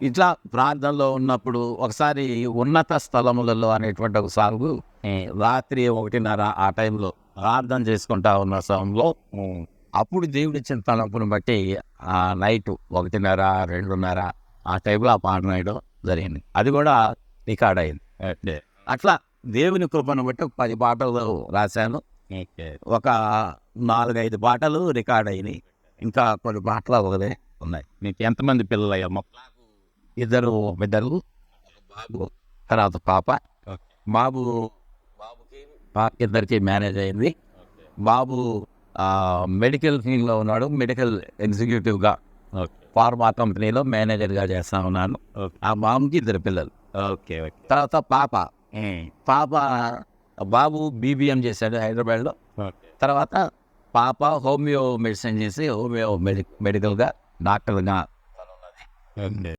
ఇట్లా ప్రార్థనలో ఉన్నప్పుడు ఒకసారి ఉన్నత స్థలములలో అనేటువంటి ఒక సాంగు రాత్రి 1:30 ఆ టైంలో ప్రార్థన చేసుకుంటా ఉన్న సమయంలో అప్పుడు దేవుడిచ్చిన తలంపును బట్టి ఆ నైట్ 1:30 2:30 ఆ టైంలో ఆ పాట రాయడం జరిగింది. అది కూడా రికార్డ్ అయింది. అట్లా దేవుని కృపను బట్టి ఒక 10 పాటలు రాశాను. ఒక 4-5 పాటలు రికార్డ్ అయినాయి. ఇంకా కొన్ని పాటలు అవగలే ఉన్నాయి. మీకు ఎంతమంది పిల్లలు అయ్యమ్మ? ఇద్దరు బిడ్డలు, బాబు తర్వాత పాప. బాబుకి ఇద్దరికి మ్యారేజ్ అయింది. బాబు మెడికల్ ఫీల్డ్లో ఉన్నాడు. మెడికల్ ఎగ్జిక్యూటివ్గా ఫార్మా కంపెనీలో మేనేజర్గా చేస్తా ఉన్నాను. ఆ బాబుకి ఇద్దరు పిల్లలు. తర్వాత పాప బాబు BBM చేశాడు హైదరాబాద్లో. తర్వాత పాప హోమియో మెడిసిన్ చేసి హోమియో మెడికల్గా డాక్టర్గా